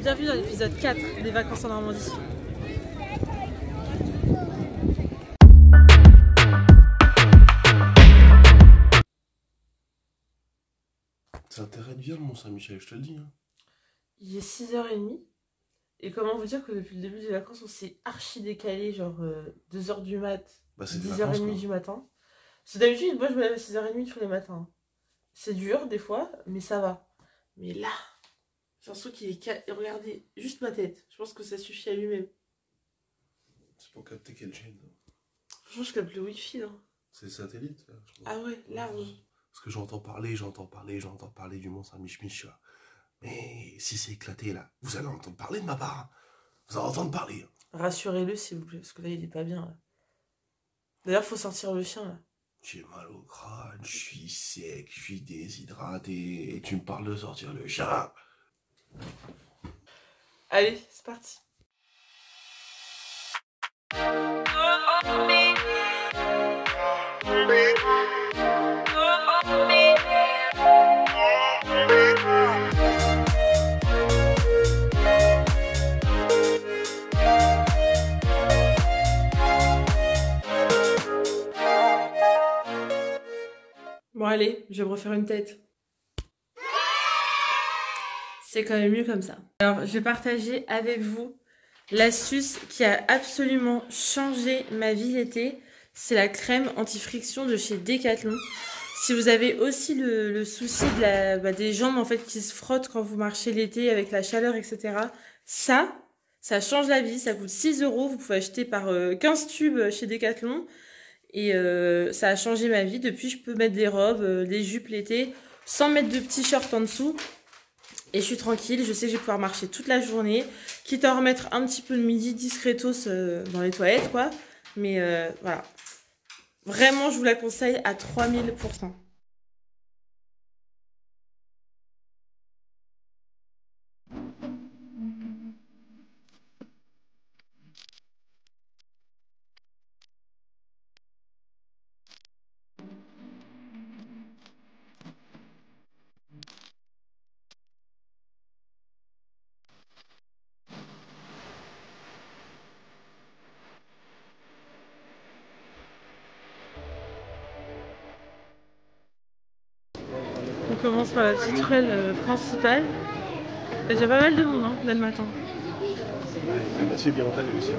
bienvenue dans l'épisode 4 des vacances en Normandie. C'est intérêt de vivre, mon Saint-Michel, je te le dis. Hein. Il est 6h30. Et comment vous dire que depuis le début des vacances, on s'est archi décalé, genre 2h du mat, Bah, c'est des 10h30 vacances, du matin. Parce que d'habitude, moi je me lève à 6h30 tous les matins. C'est dur des fois, mais ça va. Mais là, j'ai l'impression qu'il est calme. Regardez, juste ma tête. Je pense que ça suffit à lui-même. C'est pour capter quelle chaîne? Franchement, je capte le wifi là. C'est satellite là, je crois. Ah ouais, large. Parce que j'entends parler du Mont-Saint-Mich-Mich. Mais si c'est éclaté là, vous allez entendre parler de ma part. Hein. Vous allez entendre parler. Rassurez-le s'il vous plaît, parce que là il est pas bien là. D'ailleurs, faut sortir le chien là. J'ai mal au crâne, je suis sec, je suis déshydraté. Et tu me parles de sortir le chien. Allez, c'est parti. Bon allez, je vais me refaire une tête. C'est quand même mieux comme ça. Alors, je vais partager avec vous l'astuce qui a absolument changé ma vie l'été. C'est la crème anti-friction de chez Decathlon. Si vous avez aussi le souci de des jambes en fait qui se frottent quand vous marchez l'été avec la chaleur, etc. Ça change la vie. Ça coûte 6 €. Vous pouvez acheter par 15 tubes chez Decathlon. Et ça a changé ma vie. Depuis, je peux mettre des robes, des jupes l'été sans mettre de petits shorts en dessous. Et je suis tranquille, je sais que je vais pouvoir marcher toute la journée, quitte à remettre un petit peu de midi discretos dans les toilettes, quoi. Mais voilà. Vraiment, je vous la conseille à 3000%. On commence par la petite ruelle principale. Il y a déjà pas mal de monde hein, là le matin. C'est bien entendu aussi.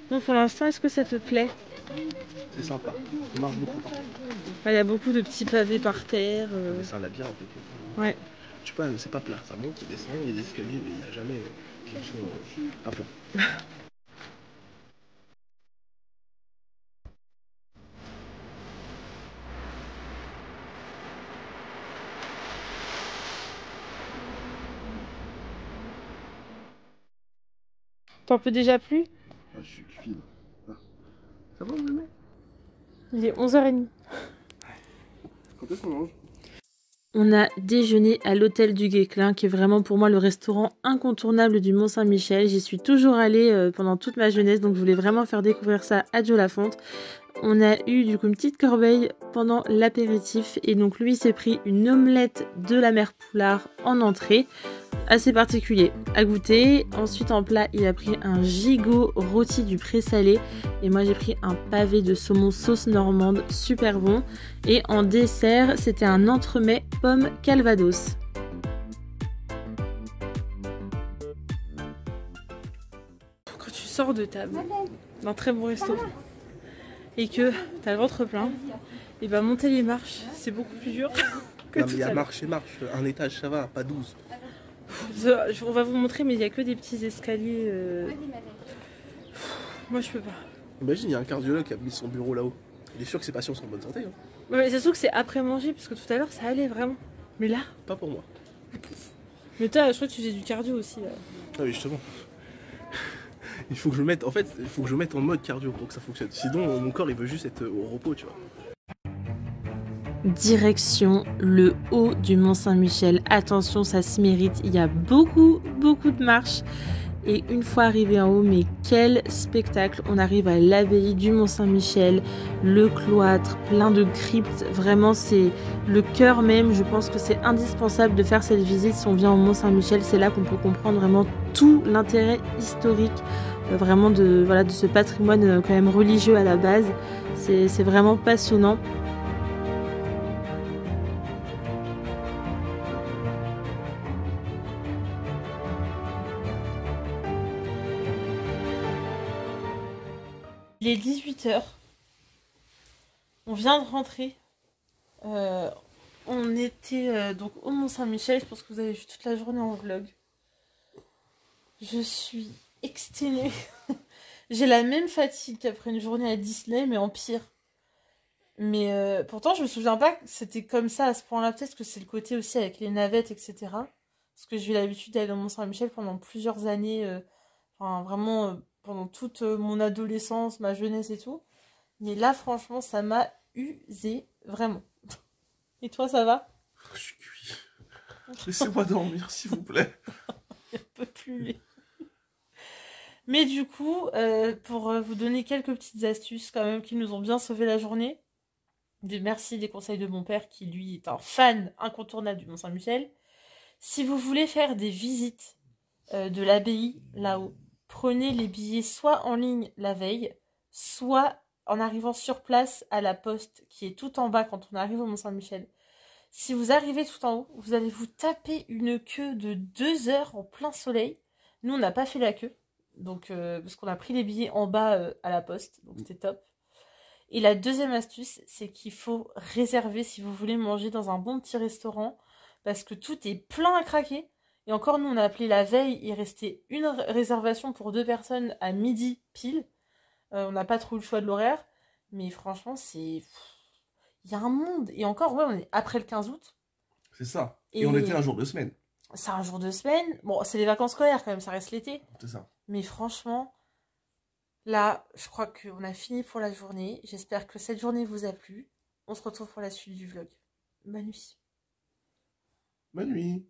Donc pour l'instant, est-ce que ça te plaît? C'est sympa, on marche beaucoup. Il y a beaucoup de petits pavés par terre. Mais c'est un labyrinthe en fait. Ouais. Tu sais pas, c'est pas plat, ça monte, ça descend, il y a des escaliers, mais il n'y a jamais quelque chose à plat. T'en peux déjà plus? Ah, je suis cuit. Ah. Ça va, bébé? Il est 11h30. Quand est-ce qu'on mange? On a déjeuné à l'hôtel du Guesclin, qui est vraiment pour moi le restaurant incontournable du Mont-Saint-Michel. J'y suis toujours allée pendant toute ma jeunesse, donc je voulais vraiment faire découvrir ça à Joe Lafonte. On a eu du coup une petite corbeille pendant l'apéritif, et donc lui s'est pris une omelette de la mère Poulard en entrée. Assez particulier à goûter. Ensuite en plat il a pris un gigot rôti du présalé et moi j'ai pris un pavé de saumon sauce normande super bon. Et en dessert c'était un entremets pomme calvados. Quand tu sors de table d'un très bon resto et que t'as le ventre plein, et bah monter les marches c'est beaucoup plus dur que Non, tout mais il y a à l'heure. marche et marche, un étage ça va, pas 12. On va vous montrer, mais il n'y a que des petits escaliers. Moi, je peux pas. Imagine, il y a un cardiologue qui a mis son bureau là-haut. Il est sûr que ses patients sont en bonne santé. Hein. Ouais, mais c'est sûr que c'est après manger, parce que tout à l'heure, ça allait vraiment. Mais là, Pas pour moi. mais toi, je crois que tu faisais du cardio aussi. Là. Ah oui, justement. Il faut que je mette, en fait, il faut que je mette en mode cardio pour que ça fonctionne. Sinon, mon corps, il veut juste être au repos, tu vois. Direction le haut du Mont Saint-Michel. Attention, ça se mérite. Il y a beaucoup de marches. Et une fois arrivé en haut, mais quel spectacle! On arrive à l'abbaye du Mont Saint-Michel, le cloître, plein de cryptes. Vraiment, c'est le cœur même. Je pense que c'est indispensable de faire cette visite si on vient au Mont Saint-Michel. C'est là qu'on peut comprendre vraiment tout l'intérêt historique, vraiment de ce patrimoine quand même religieux à la base. C'est vraiment passionnant. Il est 18 h. On vient de rentrer. On était donc au Mont Saint-Michel. Je pense que vous avez vu toute la journée en vlog. Je suis exténuée. J'ai la même fatigue qu'après une journée à Disney, mais en pire. Mais pourtant, je me souviens pas que c'était comme ça à ce point-là. Peut-être que c'est le côté aussi avec les navettes, etc. Parce que j'ai eu l'habitude d'aller au Mont Saint-Michel pendant plusieurs années. Enfin, vraiment, pendant toute mon adolescence, ma jeunesse et tout. Mais là, franchement, ça m'a usé, vraiment. Et toi, ça va? Je suis cuit. Laissez-moi dormir, s'il vous plaît. Je peux plus. Mais du coup, pour vous donner quelques petites astuces quand même qui nous ont bien sauvé la journée, merci des conseils de mon père qui lui est un fan incontournable du Mont-Saint-Michel. Si vous voulez faire des visites de l'abbaye là-haut, prenez les billets soit en ligne la veille, soit en arrivant sur place à la poste qui est tout en bas quand on arrive au Mont-Saint-Michel. Si vous arrivez tout en haut, vous allez vous taper une queue de 2 heures en plein soleil. Nous, on n'a pas fait la queue, donc parce qu'on a pris les billets en bas à la poste, donc c'était top. Et la deuxième astuce, c'est qu'il faut réserver si vous voulez manger dans un bon petit restaurant, parce que tout est plein à craquer. Et encore, nous, on a appelé la veille, il restait une réservation pour 2 personnes à midi pile. On n'a pas trop eu le choix de l'horaire, mais franchement, c'est... Il y a un monde. Et encore, ouais, on est après le 15 août. C'est ça. Et on était un jour de semaine. C'est un jour de semaine. Bon, c'est les vacances scolaires quand même, ça reste l'été. C'est ça. Mais franchement, là, je crois qu'on a fini pour la journée. J'espère que cette journée vous a plu. On se retrouve pour la suite du vlog. Bonne nuit. Bonne nuit.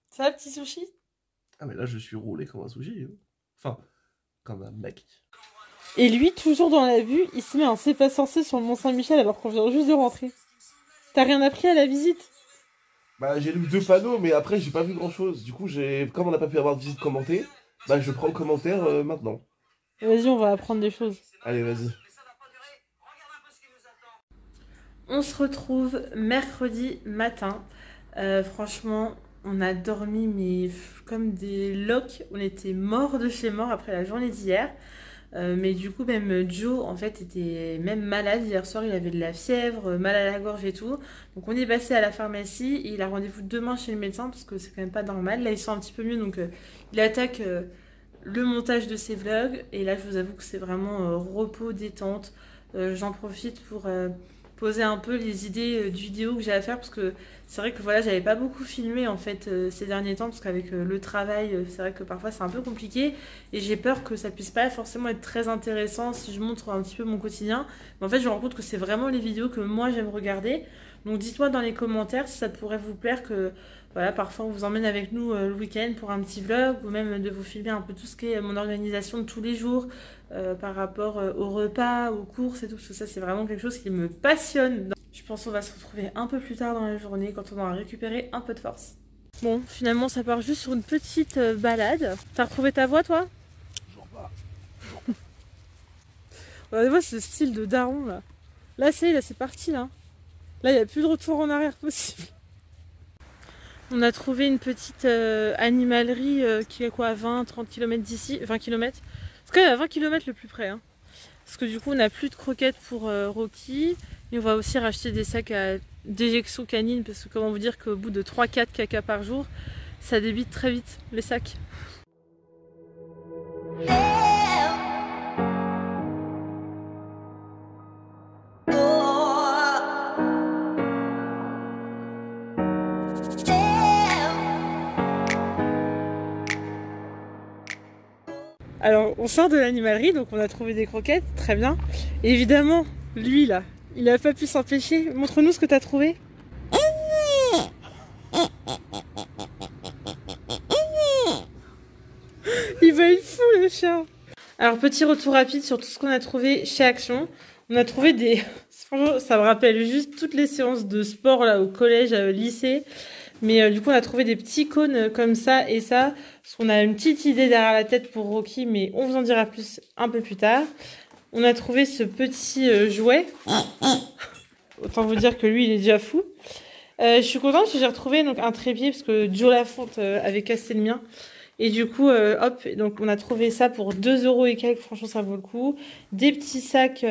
Ça va, petit sushi? Ah, mais là, je suis roulé comme un sushi. Hein. Enfin, comme un mec. Et lui, toujours dans la vue, il se met un c'est pas censé sur le Mont Saint-Michel alors qu'on vient juste de rentrer. T'as rien appris à la visite? Bah, j'ai lu 2 panneaux, mais après, j'ai pas vu grand-chose. Du coup, comme on n'a pas pu avoir de visite commentée, bah, je prends le commentaire maintenant. Vas-y, on va apprendre des choses. Allez, vas-y. On se retrouve mercredi matin. Franchement, on a dormi mais comme des loques. On était morts de chez mort après la journée d'hier. Mais du coup, même Joe, en fait, était même malade. Hier soir, il avait de la fièvre, mal à la gorge et tout. Donc, on est passé à la pharmacie et il a rendez-vous demain chez le médecin parce que c'est quand même pas normal. Là, il sent un petit peu mieux, donc il attaque le montage de ses vlogs. Et là, je vous avoue que c'est vraiment repos, détente. J'en profite pour poser un peu les idées de vidéos que j'ai à faire parce que c'est vrai que voilà, j'avais pas beaucoup filmé en fait ces derniers temps parce qu'avec le travail, c'est vrai que parfois c'est un peu compliqué et j'ai peur que ça puisse pas forcément être très intéressant si je montre un petit peu mon quotidien. Mais en fait, je me rends compte que c'est vraiment les vidéos que moi j'aime regarder. Donc dites-moi dans les commentaires si ça pourrait vous plaire que voilà, parfois on vous emmène avec nous le week-end pour un petit vlog ou même de vous filmer un peu tout ce qui est mon organisation de tous les jours par rapport au repas, aux courses et tout ça. C'est vraiment quelque chose qui me passionne. Je pense qu'on va se retrouver un peu plus tard dans la journée quand on aura récupéré un peu de force. Bon, finalement ça part juste sur une petite balade. T'as retrouvé ta voix toi? Genre pas. Regardez-moi ce style de daron là. Là c'est parti là. Là il n'y a plus de retour en arrière possible. On a trouvé une petite animalerie qui est quoi, à 20-30 km d'ici, 20 km. C'est quand même à 20 km le plus près. Hein. Parce que du coup on n'a plus de croquettes pour Rocky. Et on va aussi racheter des sacs à déjection canine parce que comment vous dire qu'au bout de 3-4 caca par jour, ça débite très vite les sacs. Alors, on sort de l'animalerie, donc on a trouvé des croquettes, très bien. Et évidemment, lui là, il n'a pas pu s'empêcher. Montre-nous ce que tu as trouvé. Il va être fou le chat. Alors, petit retour rapide sur tout ce qu'on a trouvé chez Action. On a trouvé des... Franchement, ça me rappelle juste toutes les séances de sport là au collège, lycée. Mais du coup, on a trouvé des petits cônes comme ça et ça. Parce qu'on a une petite idée derrière la tête pour Rocky, mais on vous en dira plus un peu plus tard. On a trouvé ce petit jouet. Autant vous dire que lui, il est déjà fou. Je suis contente parce que j'ai retrouvé donc, un trépied parce que Joe Lafonte avait cassé le mien. Et du coup, hop, donc on a trouvé ça pour 2 € et quelques. Franchement, ça vaut le coup. Des petits sacs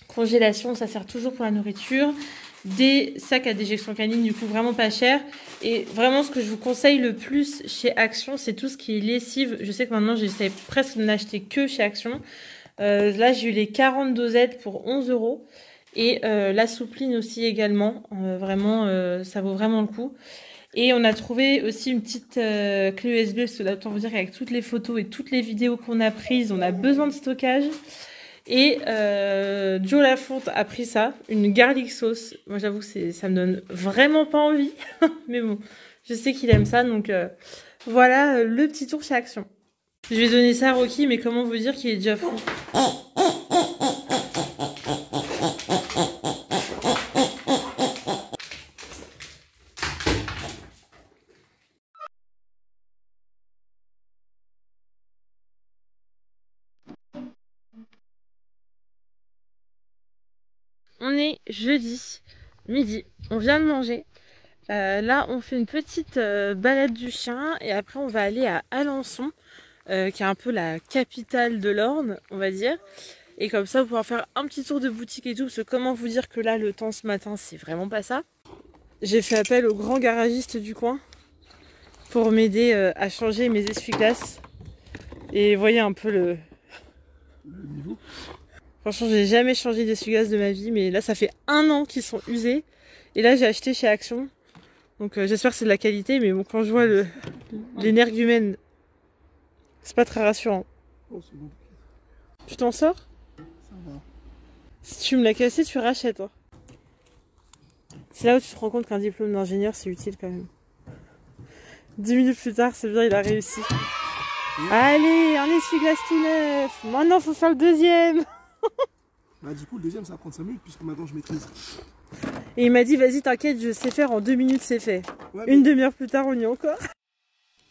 congélation, ça sert toujours pour la nourriture. Des sacs à déjection canine, du coup vraiment pas cher. Et vraiment ce que je vous conseille le plus chez Action, c'est tout ce qui est lessive. Je sais que maintenant j'essaie presque de n'acheter que chez Action. Là j'ai eu les 40 dosettes pour 11 €. Et la soupline aussi également. Vraiment ça vaut vraiment le coup. Et on a trouvé aussi une petite clé USB, parce que là, autant vous dire qu'avec toutes les photos et toutes les vidéos qu'on a prises, on a besoin de stockage. Et Joe Lafonte a pris ça, une garlic sauce. Moi j'avoue que ça me donne vraiment pas envie. Mais bon, je sais qu'il aime ça, donc voilà le petit tour chez Action. Je vais donner ça à Rocky, mais comment vous dire qu'il est déjà fou. On est jeudi, midi, on vient de manger. Là, on fait une petite balade du chien et après, on va aller à Alençon, qui est un peu la capitale de l'Orne, on va dire. Et comme ça, vous pourrez faire un petit tour de boutique et tout, parce que comment vous dire que là, le temps ce matin, c'est vraiment pas ça. J'ai fait appel au grand garagiste du coin pour m'aider à changer mes essuie-glaces. Et voyez un peu le niveau. Franchement, j'ai jamais changé d'essuie-glace de ma vie, mais là, ça fait 1 an qu'ils sont usés. Et là, j'ai acheté chez Action. Donc, j'espère que c'est de la qualité, mais bon, quand je vois l'énergumène, c'est pas très rassurant. Oh, c'est bon. Tu t'en sors? Ça va. Si tu me l'as cassé, tu rachètes. Hein. C'est là où tu te rends compte qu'un diplôme d'ingénieur, c'est utile quand même. 10 minutes plus tard, c'est bien, il a réussi. Allez, un essuie-glace tout neuf. Maintenant, faut faire le deuxième. Bah, du coup, le deuxième, ça va prendre 5 minutes, puisque maintenant, je maîtrise. Et il m'a dit, vas-y, t'inquiète, je sais faire, en 2 minutes, c'est fait. Ouais, mais... Une demi-heure plus tard, on y est encore.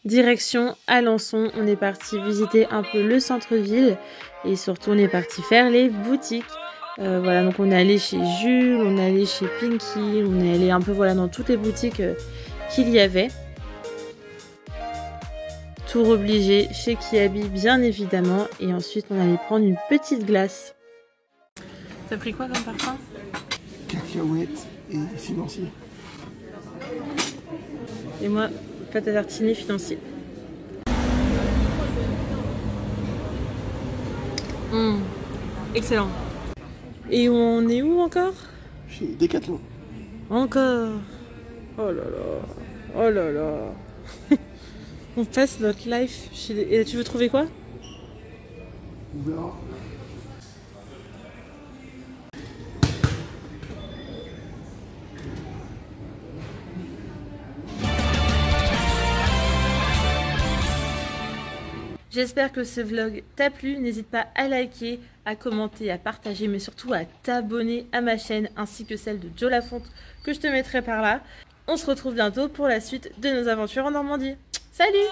Direction Alençon, on est parti visiter un peu le centre-ville et surtout on est parti faire les boutiques. Voilà, donc on est allé chez Jules, on est allé chez Pinky, on est allé un peu voilà dans toutes les boutiques qu'il y avait. Tour obligé chez Kiabi bien évidemment et ensuite on allait prendre une petite glace. T'as pris quoi comme parfum? Cacahuète et financier. Et moi, pâte à tartiner financier. Excellent. Et on est où encore? Chez Decathlon. Encore. Oh là là. Oh là là. On passe notre life chez... Et tu veux trouver quoi? On verra. J'espère que ce vlog t'a plu, n'hésite pas à liker, à commenter, à partager, mais surtout à t'abonner à ma chaîne ainsi que celle de Joe Lafonte que je te mettrai par là. On se retrouve bientôt pour la suite de nos aventures en Normandie. Salut!